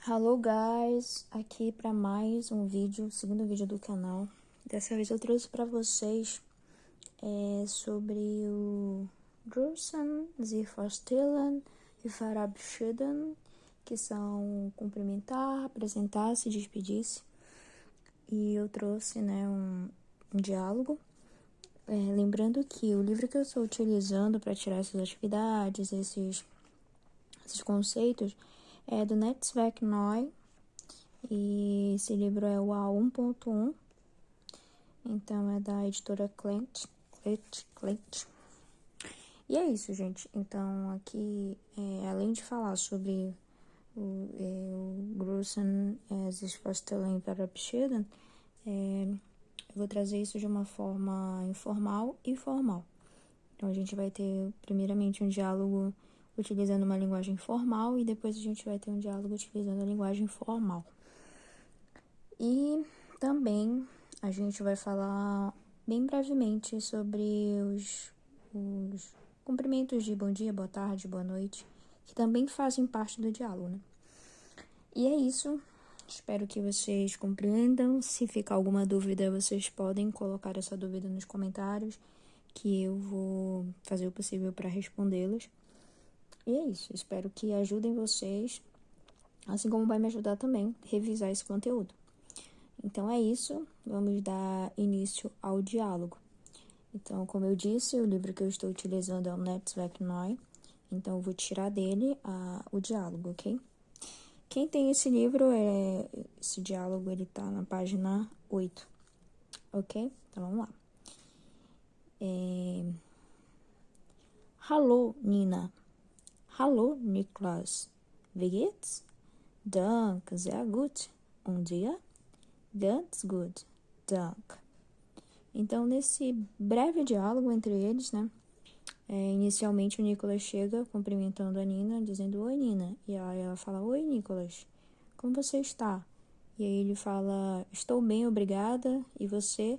Hello guys, aqui para mais um vídeo, segundo vídeo do canal. Dessa vez eu trouxe para vocês sobre o Grüßen, Sie verstehen e verabschieden, que são cumprimentar, apresentar, se despedir-se. E eu trouxe um diálogo. Lembrando que o livro que eu estou utilizando para tirar essas atividades, esses conceitos, é do Netzwerk Neu, e esse livro é o A1.1, então é da editora Klett. E é isso, gente. Então, aqui, além de falar sobre o Grüßen, sich verstehen, verabschieden, eu vou trazer isso de uma forma informal e formal. Então, a gente vai ter, primeiramente, um diálogo utilizando uma linguagem formal e depois a gente vai ter um diálogo utilizando a linguagem formal. E também a gente vai falar bem brevemente sobre os cumprimentos de bom dia, boa tarde, boa noite, que também fazem parte do diálogo, né? E é isso. Espero que vocês compreendam. Se ficar alguma dúvida, vocês podem colocar essa dúvida nos comentários, que eu vou fazer o possível para respondê-las. E é isso. Espero que ajudem vocês, assim como vai me ajudar também a revisar esse conteúdo. Então é isso, vamos dar início ao diálogo. Então, como eu disse, o livro que eu estou utilizando é o Netzwerk Neu, então eu vou tirar dele o diálogo, ok? Quem tem esse livro, esse diálogo, ele tá na página 8, ok? Então vamos lá. Hallo, Nina. Hallo, Niklas. Wie geht's? Danke, sehr gut. Und dir? Ganz gut, danke. Então, nesse breve diálogo entre eles, inicialmente o Nicolas chega cumprimentando a Nina, dizendo: Oi, Nina. E aí ela fala: Oi, Nicolas, como você está? E aí ele fala: Estou bem, obrigada. E você?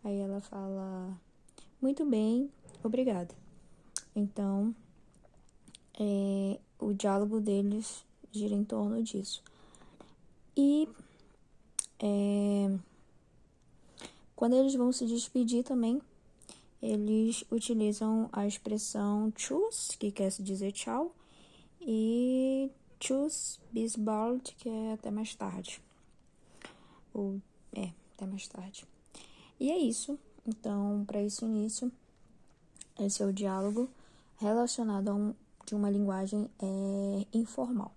Aí ela fala: Muito bem, obrigada. Então, o diálogo deles gira em torno disso. E quando eles vão se despedir também, eles utilizam a expressão tschüss, que quer dizer tchau, e tschüss, bis bald, que é até mais tarde. Até mais tarde. E é isso. Então, para esse início, esse é o diálogo relacionado de uma linguagem informal.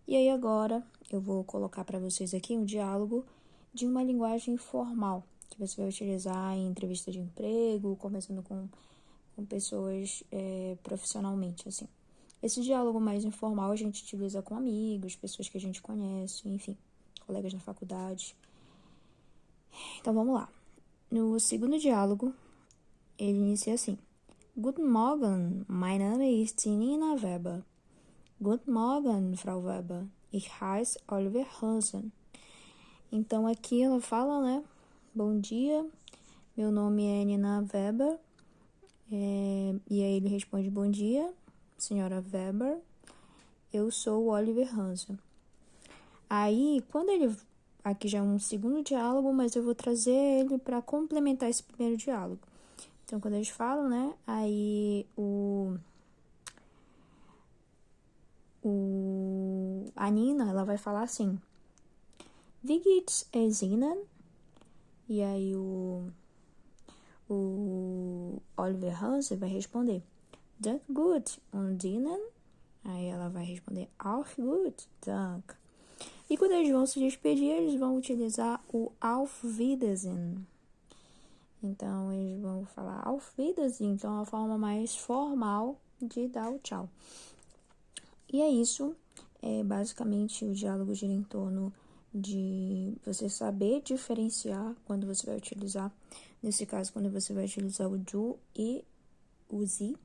E aí agora eu vou colocar para vocês aqui um diálogo de uma linguagem formal, que você vai utilizar em entrevista de emprego, conversando com pessoas profissionalmente, assim. Esse diálogo mais informal a gente utiliza com amigos, pessoas que a gente conhece, enfim, colegas na faculdade. Então vamos lá. No segundo diálogo, ele inicia assim: Guten Morgen, mein Name ist Nina Weber. Guten Morgen, Frau Weber. Ich heiße Oliver Hansen. Então aqui ela fala, Bom dia, meu nome é Nina Weber. E aí ele responde: Bom dia, senhora Weber. Eu sou o Oliver Hansen. Aí, quando ele... Aqui já é um segundo diálogo, mas eu vou trazer ele para complementar esse primeiro diálogo. Então, quando eles falam, aí a Nina, ela vai falar assim: Wie geht's es Ihnen? E aí o Oliver Hansen vai responder: Danke gut. Und Ihnen? Aí ela vai responder: Auch gut, danke. E quando eles vão se despedir, eles vão utilizar o Auf Wiedersehen. Então, eles vão falar Auf Wiedersehen, então é uma forma mais formal de dar o tchau. E é isso. Basicamente, o diálogo gira em torno de você saber diferenciar quando você vai utilizar, nesse caso, quando você vai utilizar o du e o sie.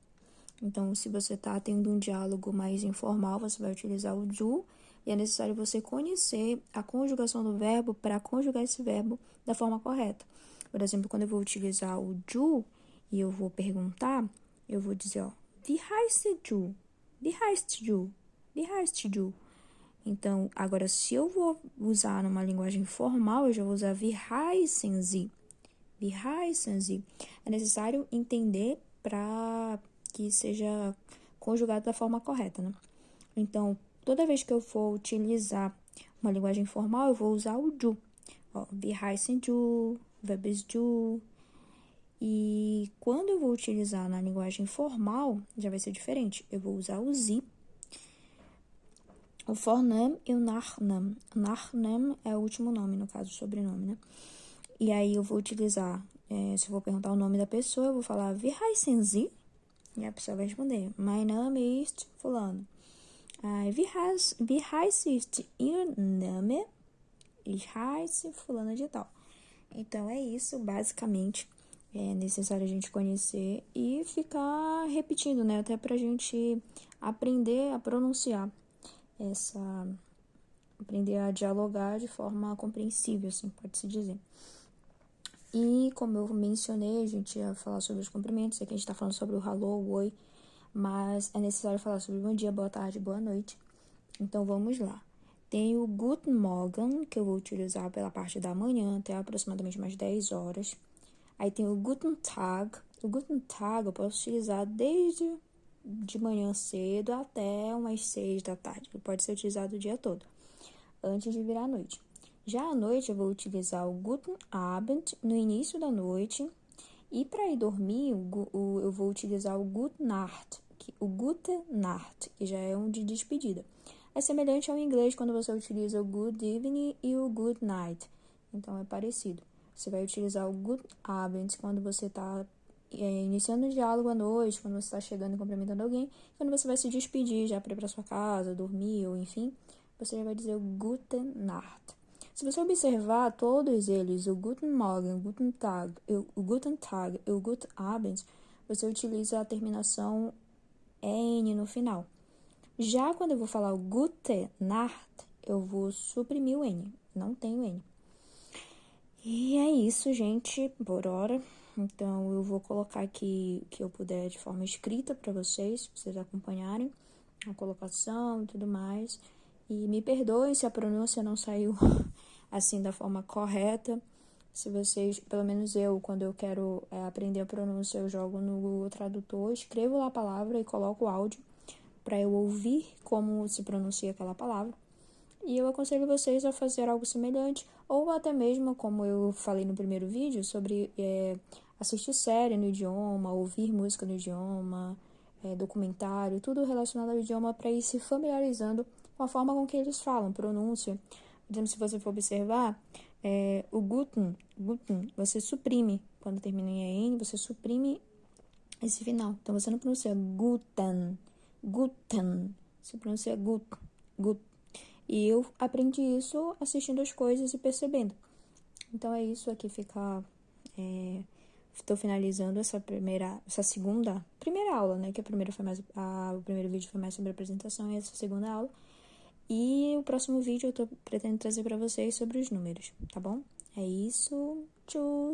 Então, se você está tendo um diálogo mais informal, você vai utilizar o du, e é necessário você conhecer a conjugação do verbo para conjugar esse verbo da forma correta. Por exemplo, quando eu vou utilizar o du e eu vou perguntar, eu vou dizer, Wie heißt du? Wie heißt du? Wie heißt du? Então, agora, se eu vou usar numa linguagem formal, eu já vou usar wir heißen Sie. Wir heißen Sie. É necessário entender para que seja conjugado da forma correta, né? Então, toda vez que eu for utilizar uma linguagem formal, eu vou usar o du. Ó, wir heißen du, wer bist du. E quando eu vou utilizar na linguagem formal, já vai ser diferente. Eu vou usar o Sie, o Vorname e o Nachname. O Nachname é o último nome, no caso, o sobrenome, né? E aí eu vou utilizar, se eu vou perguntar o nome da pessoa, eu vou falar Wie heißen Sie? E a pessoa vai responder, Mein Name ist fulano. Wie heißt Ihr Name? Ich heiße fulano de tal. Então é isso, basicamente. É necessário a gente conhecer e ficar repetindo, né? Até pra gente aprender a pronunciar aprender a dialogar de forma compreensível, assim, pode-se dizer. E como eu mencionei, a gente ia falar sobre os cumprimentos, aqui a gente tá falando sobre o hello, o oi, mas é necessário falar sobre bom dia, boa tarde, boa noite. Então vamos lá. Tem o Guten Morgen, que eu vou utilizar pela parte da manhã, até aproximadamente umas 10 horas. Aí tem o Guten Tag. O Guten Tag eu posso utilizar desde de manhã cedo até umas 6 da tarde, que pode ser utilizado o dia todo, antes de virar a noite. Já à noite eu vou utilizar o Guten Abend no início da noite. E para ir dormir, eu vou utilizar o Gute Nacht, que já é um de despedida. É semelhante ao inglês quando você utiliza o Good Evening e o Good Night. Então é parecido. Você vai utilizar o Guten Abend quando você está iniciando o diálogo à noite, quando você está chegando e cumprimentando alguém, quando você vai se despedir já para ir para sua casa, dormir ou enfim, você já vai dizer o Gute Nacht. Se você observar todos eles, o Guten Morgen, o Guten Tag e o Guten Abend, você utiliza a terminação N no final. Já quando eu vou falar o Gute Nacht, eu vou suprimir o N, não tem o N. E é isso, gente, por hora. Então, eu vou colocar aqui o que eu puder de forma escrita para vocês acompanharem a colocação e tudo mais. E me perdoem se a pronúncia não saiu assim da forma correta. Se vocês, pelo menos eu, quando eu quero aprender a pronúncia, eu jogo no Google Tradutor, escrevo lá a palavra e coloco o áudio para eu ouvir como se pronuncia aquela palavra. E eu aconselho vocês a fazer algo semelhante, ou até mesmo, como eu falei no primeiro vídeo, sobre assistir série no idioma, ouvir música no idioma, documentário, tudo relacionado ao idioma para ir se familiarizando com a forma com que eles falam, pronúncia. Por exemplo, se você for observar, o Guten, você suprime, quando termina em N, você suprime esse final. Então, você não pronuncia Guten, você pronuncia Gut. E eu aprendi isso assistindo as coisas e percebendo. Então é isso, aqui fica... Estou finalizando essa primeira aula, né? Que o primeiro vídeo foi mais sobre a apresentação e essa segunda aula. E o próximo vídeo eu pretendo trazer para vocês sobre os números, tá bom? É isso, tchau!